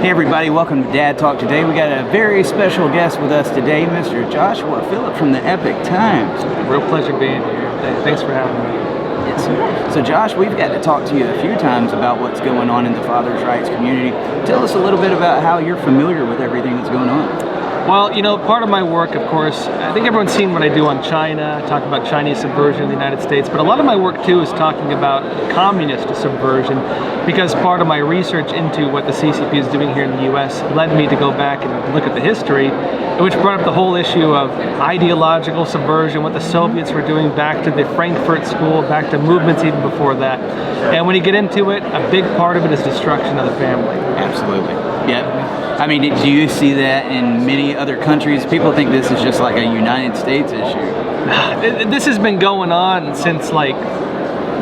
Hey everybody, welcome to Dad Talk today. We got a very special guest with us today, Mr. Joshua Philipp from the Epoch Times. Real pleasure being here. Thanks for having me. Yes. So Josh, we've got to talk to you a few times about what's going on in the father's rights community. Tell us a little bit about how you're familiar with everything that's going on. Well, you know, part of my work, of course, I think everyone's seen what I do on China, talk about Chinese subversion in the United States, but a lot of my work too is talking about communist subversion, because part of my research into what the CCP is doing here in the US led me to go back and look at the history, which brought up the whole issue of ideological subversion, what the Soviets were doing back to the Frankfurt School, back to movements even before that. And when you get into it, a big part of it is destruction of the family. Absolutely. Yep. I mean, do you see that in many other countries? People think this is just like a United States issue. This has been going on since, like,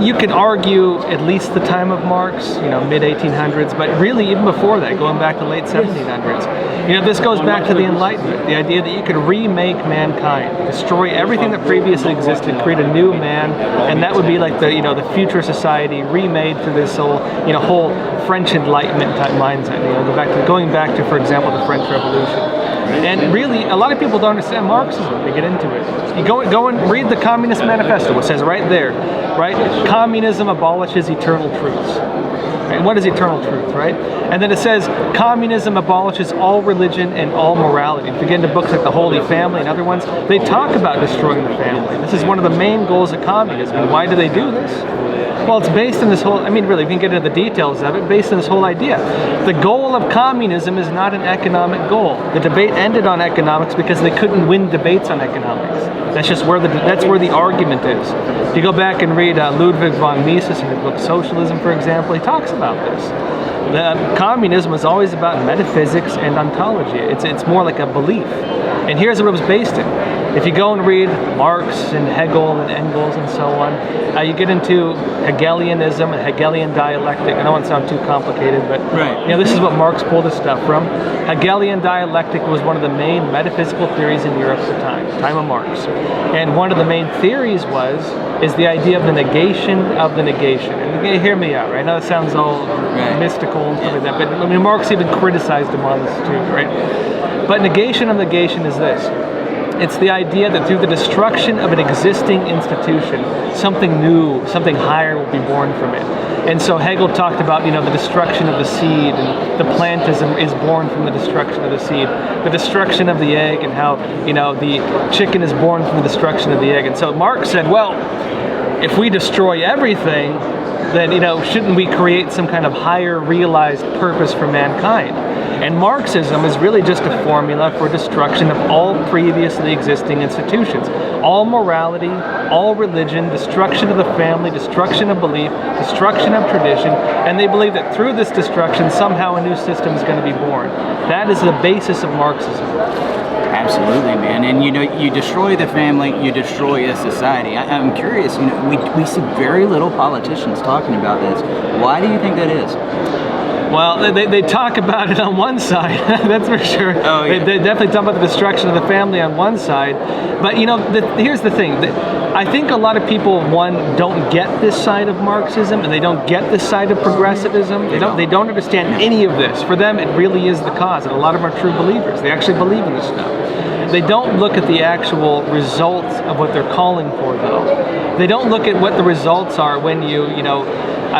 you could argue at least the time of Marx, you know, mid-1800s, but really even before that, going back to late 1700s. You know, this goes back to the Enlightenment, the idea that you could remake mankind, destroy everything that previously existed, create a new man, and that would be like the, you know, the future society remade through this whole, you know, whole French Enlightenment type mindset. You know, going back to, for example, the French Revolution. And really, a lot of people don't understand Marxism. They get into it. You go and read the Communist Manifesto. It says right there, right? Communism abolishes eternal truths. Right? What is eternal truth, right? And then it says communism abolishes all religion and all morality. If you get into books like The Holy Family and other ones, they talk about destroying the family. This is one of the main goals of communism. And why do they do this? Well, it's based on this whole, I mean, really, we can get into the details of it, based on this whole idea. The goal of communism is not an economic goal. The debate ended on economics because they couldn't win debates on economics. That's just where that's where the argument is. If you go back and read Ludwig von Mises in his book Socialism, for example, he talks about this. Communism was always about metaphysics and ontology. It's more like a belief. And here's what it was based in. If you go and read Marx and Hegel and Engels and so on, you get into Hegelianism and Hegelian dialectic. I don't want to sound too complicated, but you know, this is what Marx pulled his stuff from. Hegelian dialectic was one of the main metaphysical theories in Europe at the time of Marx. And one of the main theories is the idea of the negation of the negation. And you hear me out, right? I know it sounds all mystical and stuff like that, but I mean, Marx even criticized him on this too, right? But negation of negation is this. It's the idea that through the destruction of an existing institution, something new, something higher will be born from it. And so Hegel talked about, you know, the destruction of the seed, and the plant is born from the destruction of the seed, the destruction of the egg, and how, you know, the chicken is born from the destruction of the egg. And so Marx said, well, if we destroy everything, then, you know, shouldn't we create some kind of higher realized purpose for mankind? And Marxism is really just a formula for destruction of all previously existing institutions. All morality, all religion, destruction of the family, destruction of belief, destruction of tradition, and they believe that through this destruction, somehow a new system is going to be born. That is the basis of Marxism. Absolutely, man. And you know, you destroy the family, you destroy a society. I'm curious, you know, we see very little politicians talking about this. Why do you think that is? Well, they talk about it on one side, that's for sure. Oh, yeah. They definitely talk about the destruction of the family on one side. But, you know, here's the thing. I think a lot of people, don't get this side of Marxism, and they don't get this side of progressivism. They don't understand any of this. For them, it really is the cause, and a lot of them are true believers. They actually believe in this stuff. They don't look at the actual results of what they're calling for, though. They don't look at what the results are when you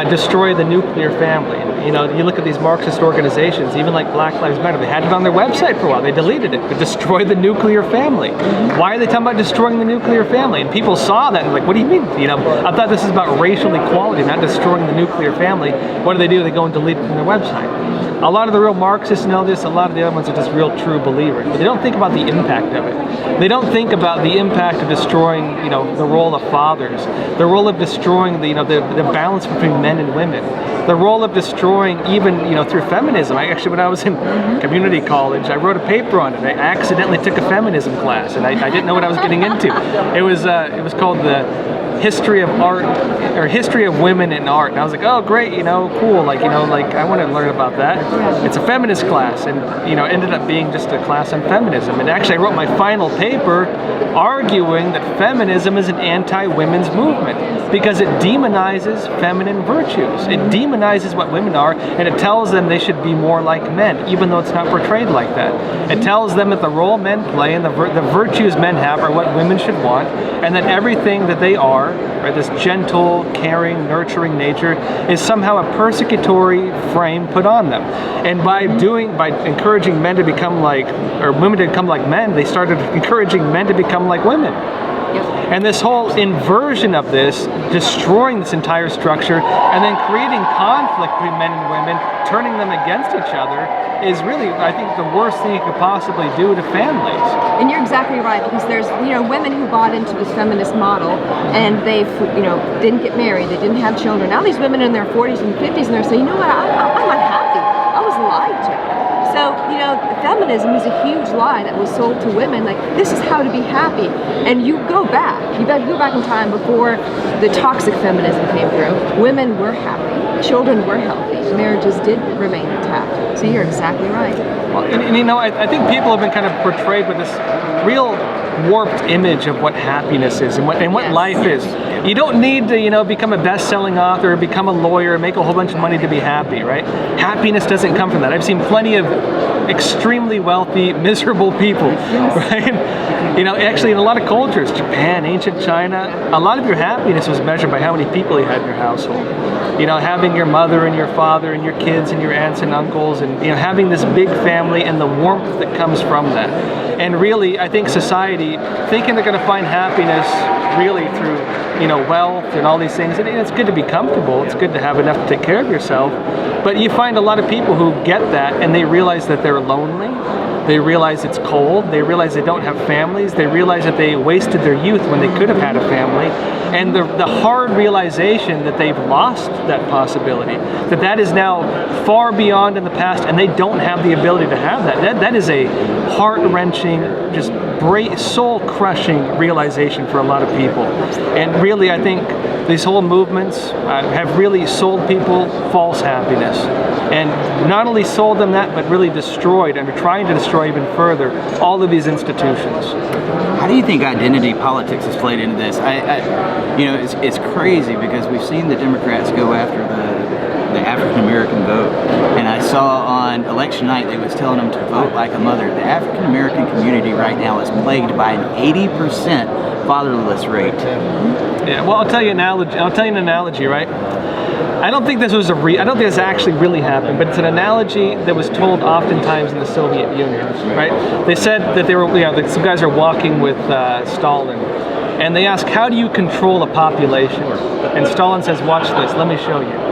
destroy the nuclear family. You know, you look at these Marxist organizations, even like Black Lives Matter, they had it on their website for a while, they deleted it, but destroy the nuclear family. Why are they talking about destroying the nuclear family? And people saw that and like, what do you mean? You know, I thought this is about racial equality, not destroying the nuclear family. What do? They go and delete it from their website. A lot of the real Marxists know this, a lot of the other ones are just real true believers, but they don't think about the impact of it. They don't think about the impact of destroying, you know, the role of fathers, the role of destroying the, you know, the balance between men and women, the role of destroying even, you know, through feminism. When I was in community college, I wrote a paper on it. I accidentally took a feminism class, and I didn't know what I was getting into. It was called the history of art or history of women in art, and I was like, oh great, cool, like I want to learn about that. It's a feminist class, and ended up being just a class on feminism. And actually I wrote my final paper arguing that feminism is an anti-women's movement because it demonizes feminine virtues. It demonizes what women are, and it tells them they should be more like men, even though it's not portrayed like that. It tells them that the role men play and the virtues men have are what women should want, and that everything that they are, right, this gentle, caring, nurturing nature, is somehow a persecutory frame put on them. And by encouraging men to become like, or women to become like men, they started encouraging men to become like women. And this whole inversion of this, destroying this entire structure, and then creating conflict between men and women, turning them against each other, is really, I think, the worst thing you could possibly do to families. And you're exactly right, because there's, women who bought into this feminist model, and they, didn't get married, they didn't have children. Now these women in their 40s and 50s, and they're saying, I'm unhappy. I was lied to. So, feminism is a huge lie that was sold to women, like, this is how to be happy. And you go back in time before the toxic feminism came through. Women were happy, children were healthy, marriages did remain intact. So you're exactly right. Well, and I think people have been kind of portrayed with this real warped image of what happiness is and what life is. You don't need to, become a best-selling author, become a lawyer, make a whole bunch of money to be happy, right? Happiness doesn't come from that. I've seen plenty of extremely wealthy, miserable people, right? Actually in a lot of cultures, Japan, ancient China, a lot of your happiness was measured by how many people you had in your household. Having your mother and your father and your kids and your aunts and uncles, and having this big family and the warmth that comes from that. And really, I think society, thinking they're going to find happiness really through, wealth and all these things, and it's good to be comfortable, it's good to have enough to take care of yourself, but you find a lot of people who get that and they realize that they're lonely, they realize it's cold, they realize they don't have families, they realize that they wasted their youth when they could have had a family, and the hard realization that they've lost that possibility, that is now far beyond in the past, and they don't have the ability to have that. That is a heart-wrenching, just soul-crushing realization for a lot of people. And really, I think these whole movements have really sold people false happiness. And not only sold them that, but really destroyed, and are trying to destroy even further, all of these institutions. How do you think identity politics has played into this? It's crazy because we've seen the Democrats go after the African American vote, and I saw on election night they was telling them to vote like a mother. The African American community right now is plagued by an 80% fatherless rate. Yeah, well, I'll tell you an analogy, right? I don't think this actually really happened, but it's an analogy that was told oftentimes in the Soviet Union, right? They said that they were, some guys are walking with Stalin, and they ask, how do you control a population? And Stalin says, watch this, let me show you.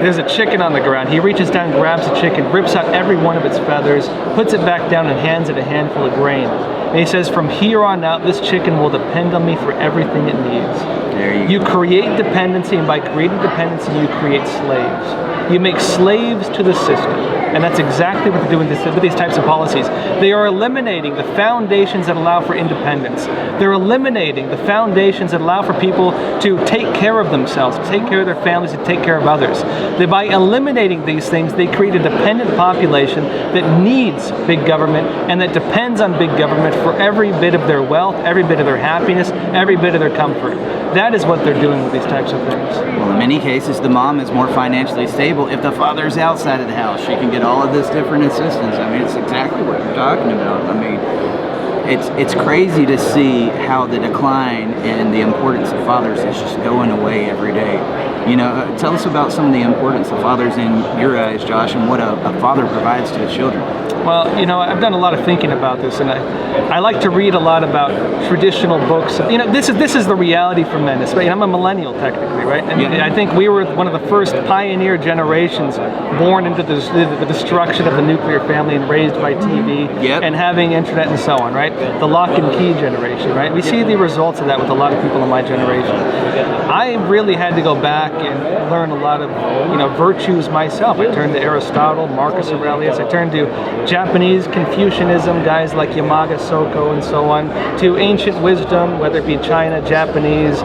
There's a chicken on the ground. He reaches down, grabs the chicken, rips out every one of its feathers, puts it back down, and hands it a handful of grain. And he says, from here on out, this chicken will depend on me for everything it needs. There you create dependency, and by creating dependency, you create slaves. You make slaves to the system. And that's exactly what they're doing with these types of policies. They are eliminating the foundations that allow for independence. They're eliminating the foundations that allow for people to take care of themselves, to take care of their families, to take care of others. By eliminating these things, they create a dependent population that needs big government and that depends on big government for every bit of their wealth, every bit of their happiness, every bit of their comfort. That is what they're doing with these types of things. Well, in many cases, the mom is more financially stable. If the father's outside of the house, she can get all of this different assistance. I mean, it's exactly what you're talking about. I mean, it's crazy to see how the decline and the importance of fathers is just going away every day. Tell us about some of the importance of fathers in your eyes, Josh, and what a father provides to his children. Well, I've done a lot of thinking about this, and I like to read a lot about traditional books. This is the reality for men. I'm a millennial technically, right? And yeah. I think we were one of the first pioneer generations born into the destruction of the nuclear family and raised by TV and having internet and so on, right? The lock and key generation, right? We see the results of that with a lot of people in my generation. I really had to go back and learn a lot of, virtues myself. I turned to Aristotle, Marcus Aurelius. I turned to Japanese Confucianism, guys like Yamaga Soko and so on, to ancient wisdom, whether it be China, Japanese,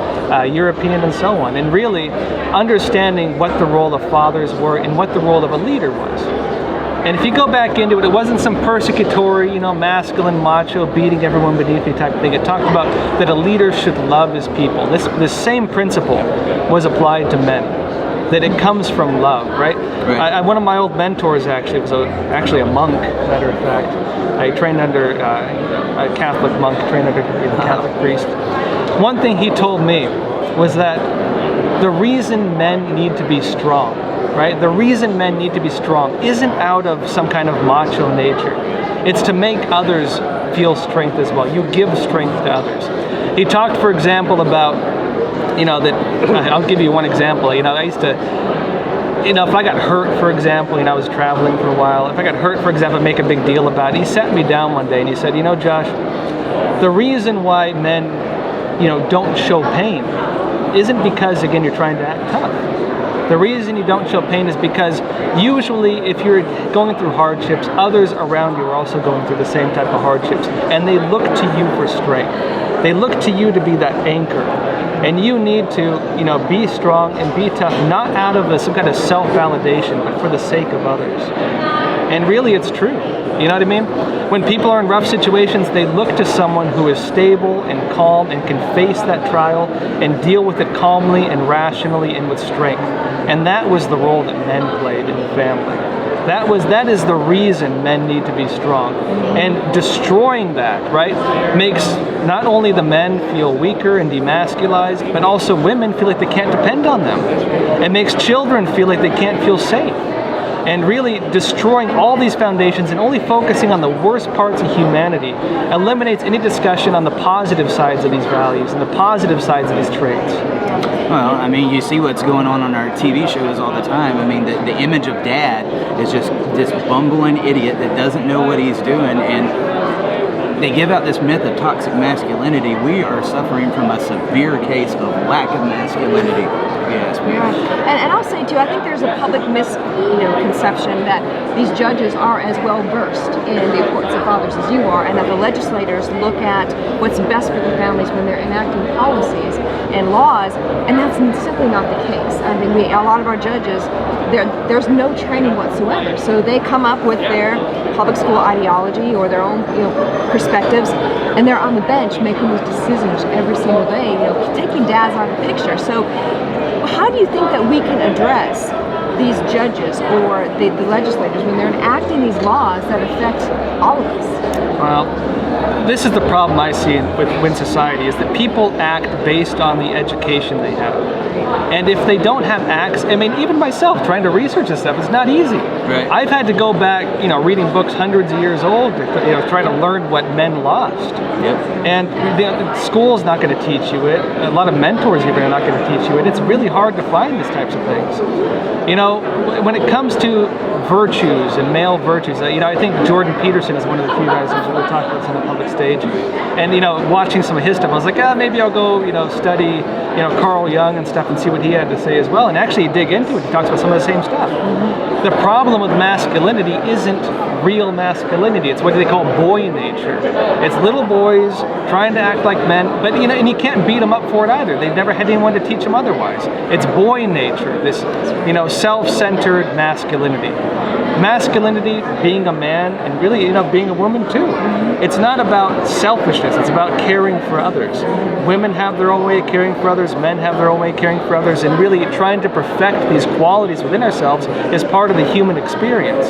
European, and so on. And really understanding what the role of fathers were and what the role of a leader was. And if you go back into it, it wasn't some persecutory, masculine, macho, beating everyone beneath you type of thing. It talked about that a leader should love his people. This same principle was applied to men, that it comes from love, right? One of my old mentors actually was actually a monk, matter of fact. I trained under a Catholic monk, trained under a Catholic priest. One thing he told me was that the reason men need to be strong, right? The reason men need to be strong isn't out of some kind of macho nature. It's to make others feel strength as well. You give strength to others. He talked, for example, about, that, I'll give you one example. I used to, if I got hurt, for example, I was traveling for a while. If I got hurt, for example, I'd make a big deal about it. He sat me down one day and he said, Josh, the reason why men, don't show pain isn't because, again, you're trying to act tough. The reason you don't show pain is because usually if you're going through hardships, others around you are also going through the same type of hardships, and they look to you for strength. They look to you to be that anchor. And you need to, be strong and be tough, not out of some kind of self-validation, but for the sake of others. And really, it's true. You know what I mean? When people are in rough situations, they look to someone who is stable and calm and can face that trial and deal with it calmly and rationally and with strength. And that was the role that men played in the family. That is the reason men need to be strong. And destroying that, right, makes not only the men feel weaker and demasculized, but also women feel like they can't depend on them. It makes children feel like they can't feel safe. And really destroying all these foundations and only focusing on the worst parts of humanity eliminates any discussion on the positive sides of these values and the positive sides of these traits. Well, you see what's going on our TV shows all the time. The image of dad is just this bumbling idiot that doesn't know what he's doing, and they give out this myth of toxic masculinity. We are suffering from a severe case of lack of masculinity. Yes, we are. And I'll say too, I think there's a public misconception that these judges are as well versed in the importance of fathers as you are, and that the legislators look at what's best for the families when they're enacting policies and laws, and that's simply not the case. A lot of our judges, there's no training whatsoever, so they come up with their public school ideology or their own perspectives, and they're on the bench making those decisions every single day, taking dads out of the picture. So how do you think that we can address these judges or the legislators when they're enacting these laws that affect all of us? Well, this is the problem I see with society, is that people act based on the education they have. And if they don't have acts, even myself trying to research this stuff, it's not easy. Right. I've had to go back, reading books hundreds of years old to try to learn what men lost. Yep. And school's not going to teach you it. A lot of mentors even are not going to teach you it. It's really hard to find these types of things. When it comes to virtues and male virtues, I think Jordan Peterson is one of the few guys who's really talked about this on the public stage. And watching some of his stuff, I was like, maybe I'll go study Carl Jung and stuff and see what he had to say as well. And actually dig into it. He talks about some of the same stuff. The problem with masculinity isn't real masculinity. It's what they call boy nature. It's little boys trying to act like men, but and you can't beat them up for it either. They've never had anyone to teach them otherwise. It's boy nature, this self-centered masculinity. Masculinity, being a man, and really being a woman too. It's not about selfishness, it's about caring for others. Women have their own way of caring for others, men have their own way of caring for others, and really trying to perfect these qualities within ourselves is part of the human experience.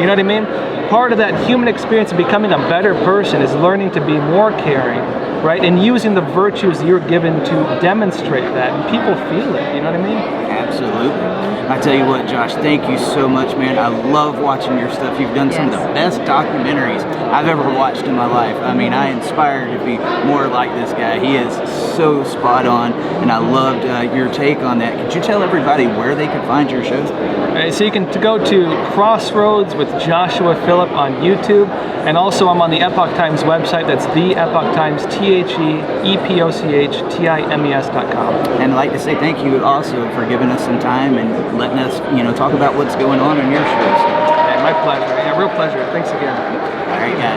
You know what I mean? Part of that human experience of becoming a better person is learning to be more caring, right? And using the virtues you're given to demonstrate that, and people feel it, you know what I mean? Absolutely. I tell you what, Josh, thank you so much, man. I love watching your stuff. You've done some of the best documentaries I've ever watched in my life. I mean, I aspire to be more like this guy. He is so spot on, and I loved your take on that. Could you tell everybody where they could find your shows? So you can go to Crossroads with Joshua Philipp on YouTube, and also I'm on the Epoch Times website. That's the Epoch Times, TheEpochTimes.com. And I'd like to say thank you also for giving us some time and letting us, talk about what's going on in your shows. Yeah, my pleasure. Yeah, real pleasure. Thanks again. All right, guys.